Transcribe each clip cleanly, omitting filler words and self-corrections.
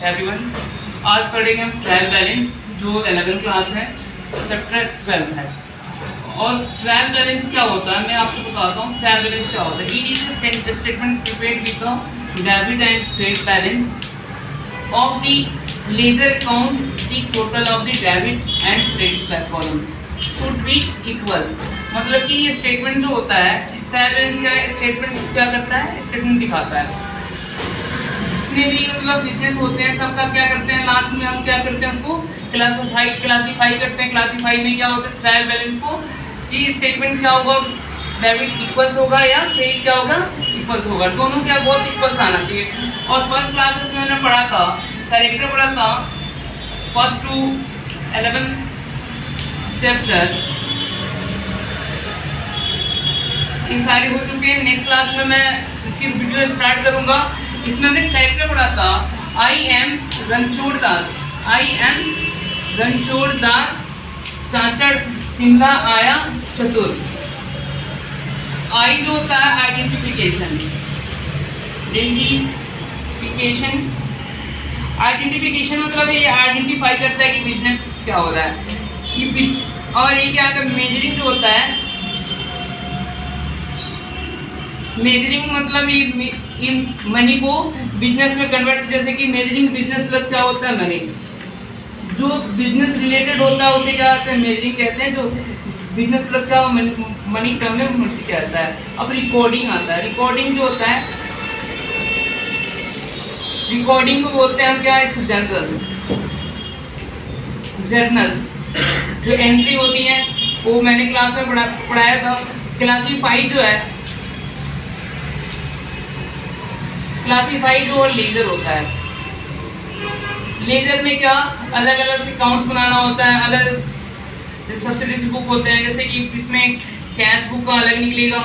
Everyone, आज पढ़ेंगे हम ट्रायल बैलेंस जो 11th क्लास है, चैप्टर 12 है। और ट्रायल बैलेंस क्या होता है मैं आपको बताता हूँ। ट्रायल बैलेंस क्या होता है? It is a statement prepared with the debit and credit balance of the ledger account, the total of the debit and credit columns should be equals. मतलब कि ये स्टेटमेंट जो होता है, ट्रायल बैलेंस क्या है? स्टेटमेंट क्या करता है? स्टेटमेंट दिखाता है। जितने भी मतलब बिजनेस होते हैं सबका क्या करते हैं, लास्ट में हम क्या करते हैं, उसको क्लासीफाई करते हैं। क्लासीफाई में क्या होता है? ट्रायल बैलेंस को कि स्टेटमेंट क्या होगा, डेबिट इक्वल्स होगा या क्रेडिट क्या होगा, इक्वल्स होगा। दोनों क्या बहुत इक्वल्स आना चाहिए। और फर्स्ट क्लासेस में मैंने पढ़ा था, कैरेक्टर पढ़ा था, फर्स्ट टू 11 चैप्टर ये सारे हो चुके हैं। नेक्स्ट क्लास में मैं इसकी वीडियो स्टार्ट करूंगा। इसमें हमने कैरेक्टर पढ़ा था, I am Ranchhod Das, I am Ranchhod Das, Chanchad Shimla आया चतुर। आई जो होता है आइडेंटिफिकेशन, आइडेंटिफिकेशन मतलब ये आइडेंटिफाई करता है कि बिजनेस क्या हो रहा है। और ये क्या है, मेजरिंग जो होता है, मेजरिंग मतलब ये मनी को बिजनेस में कन्वर्ट, जैसे कि मेजरिंग बिजनेस प्लस क्या होता है, मनी। जो बिजनेस रिलेटेड होता है उसे क्या कहते हैं, मेजरिंग कहते हैं। जो बिजनेस प्लस का मनी टर्म में मल्टी आता है। अब रिकॉर्डिंग आता है। रिकॉर्डिंग जो होता है, रिकॉर्डिंग को बोलते हैं हम क्या, जर्नल्स। जो एंट्री होती है वो मैंने क्लास में पढ़ाया था। क्लासीफाई जो है, क्लासीफाई जो लेजर होता है, लेजर में क्या अलग अलग अकाउंट्स बनाना होता है। अलग सब्सिडीज बुक होते हैं, जैसे कि इसमें कैश बुक का अलग निकलेगा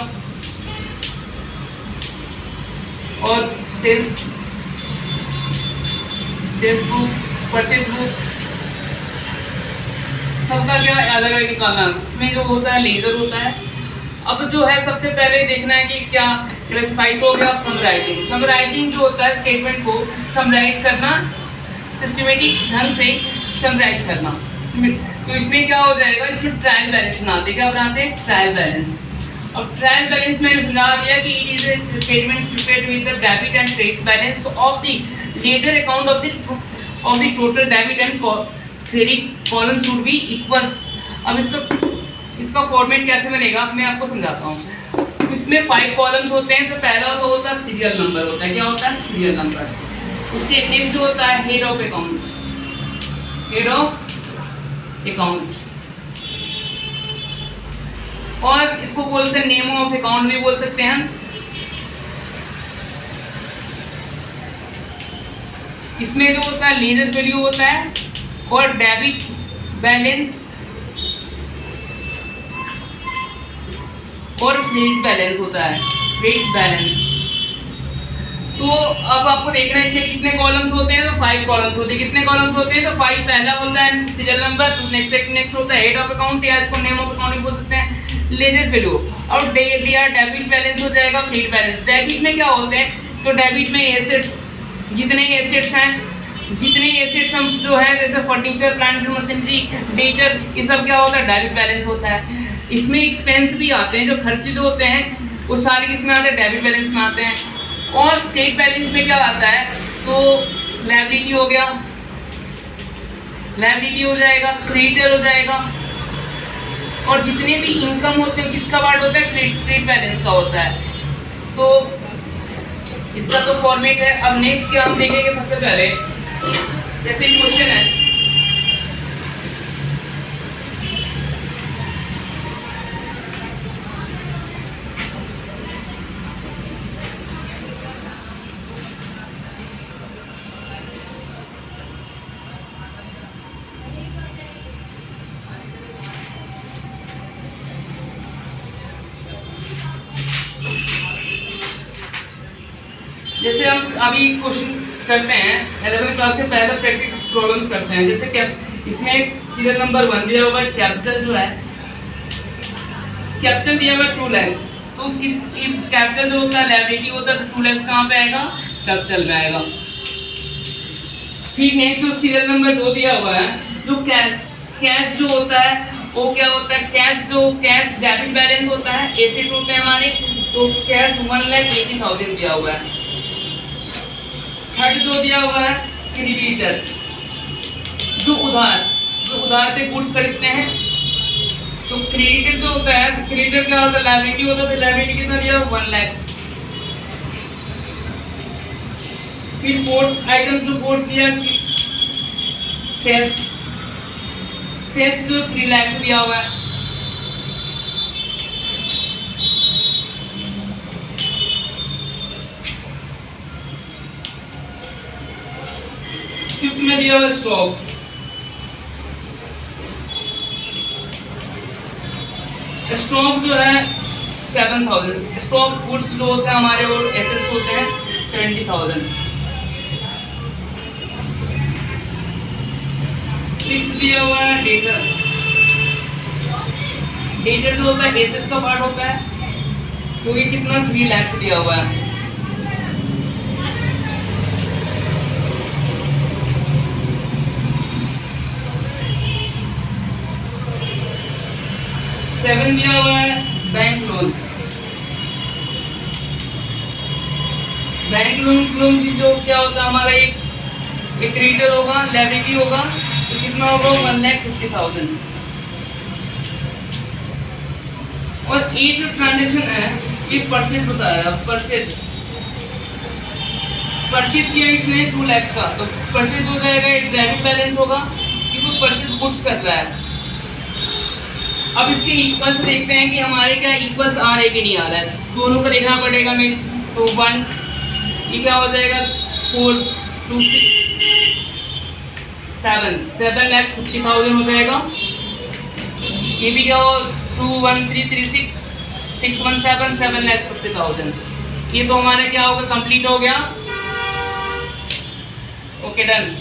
और सेल्स बुक, परचेज बुक, सबका क्या अलग अलग निकालना। उसमें जो होता है लेजर होता है। अब जो है सबसे पहले देखना है कि क्या क्लासिफाई तो हो गया। अब समराइजिंग, समराइजिंग जो होता है स्टेटमेंट को समराइज करना, सिस्टमेटिक ढंग से समराइज करना। तो इसमें क्या हो जाएगा, इसमें ट्रायल बैलेंस बनाते, क्या बनाते हैं, ट्रायल बैलेंस। अब ट्रायल बैलेंस में समझा दिया कि it is a statement prepared with the debit and credit balance of the ledger account of the total debit and credit column should be equals. अब इसका फॉर्मेट कैसे बनेगा मैं आपको समझाता हूँ। इसमें 5 कॉलम्स होते हैं। तो पहला तो होता है सीरियल नंबर होता है। क्या होता है, सीरियल नंबर। उसके नेक्स्ट जो होता है head of account, head of account. और इसको बोलते हैं नेम ऑफ अकाउंट भी बोल सकते हैं हम। इसमें जो होता है लेजर वैल्यू होता है और डेबिट बैलेंस और क्रेडिट बैलेंस होता है, क्रेडिट बैलेंस। तो अब आपको देखना है इसमें कितने कॉलम्स होते हैं। तो 5 कॉलम्स होते हैं। कितने कॉलम्स होते हैं? तो 5 पहला होता है सीरियल नंबर, नेक्स्ट होता है हेड ऑफ अकाउंट या इसको नेम ऑफ अकाउंट भी बोल सकते हैं, लेजर वैल्यू। और डेबिट बैलेंस हो जाएगा, क्रेडिट बैलेंस। डेबिट में क्या होते हैं, तो डेबिट में एसेट्स, जितने एसेट्स हैं, जितने एसेट्स हम जो है जैसे furniture, plant and machinery, debtor, ये सब क्या होता है, डेबिट बैलेंस होता है। इसमें एक्सपेंस भी आते हैं, जो खर्चे जो होते हैं वो सारे किसमें आते हैं, डेबिट बैलेंस में आते हैं। और क्रेडिट बैलेंस में क्या आता है, तो लायबिलिटी हो गया, लायबिलिटी हो जाएगा, क्रेडिटर हो जाएगा। और जितने भी इनकम होते हैं किसका पार्ट होता है, क्रेडिट बैलेंस का होता है। तो इसका तो फॉर्मेट है। अब नेक्स्ट क्या हम देखेंगे, सबसे पहले जैसे क्वेश्चन है, जैसे हम अभी क्वेश्चन करते हैं 11th क्लास के पहले प्रैक्टिस प्रॉब्लम्स करते हैं। जैसे क्या इसमें सीरियल नंबर 1 दिया हुआ है, कैपिटल जो है, कैपिटल दिया हुआ है 2 lakhs। तो किस कैपिटल जो होता है लायबिलिटी होता है, तो 2 lakhs कहाँ पे आएगा, कैपिटल में आएगा। फिर नेक्स्ट जो सीरियल नंबर जो दिया हुआ है, जो कैश जो होता है वो क्या होता है, कैश डेबिट बैलेंस होता है, एसेट होते हैं हमारे, तो कैश 1,80,000 दिया हुआ है। थर्ड जो दिया हुआ है क्रेडिटर, जो उधार पे गुड्स खरीदते हैं, तो क्रेडिटर जो होता है, क्रेडिटर क्या होता है, लायबिलिटी होता है, तो लायबिलिटी कितना दिया 1 लाख। फिर फोर्थ आइटम जो फोर्थ दिया सेल्स जो 3 लाख दिया हुआ है। फिफ्थ में दिया हुआ स्टॉक, स्टॉक जो है 7,000। स्टॉक गुड्स जो होते हैं हमारे और एसेट्स होते हैं 70,000। सिक्स दिया हुआ है डेटर जो होता है एसेट्स का पार्ट होता है, तो ये कितना 3 लाख दिया हुआ है। सेवन दिया हुआ है बैंक लोन जो क्या होता है हमारा, एक क्रेडिटर होगा, लायबिलिटी होगा, तो कितना होगा 1,50,000। और ये जो ट्रांजेक्शन है ये परचेज बताया, परचेज किया इसने 2 लाख का, तो परचेज हो जाएगा, एक डेबिट बैलेंस होगा क्योंकि परचेज गुड्स कर रहा है। अब इसके इक्वल्स देखते हैं कि हमारे क्या इक्वल्स आ रहे कि नहीं आ रहा है, दोनों का देखना पड़ेगा मेन। तो 1 ये क्या हो जाएगा 4 2 6 7,50,000 हो जाएगा। ये भी क्या हो 2,1,3,3,6 6,1,7 7,50,000। ये तो हमारे क्या होगा, कंप्लीट हो गया। Okay done.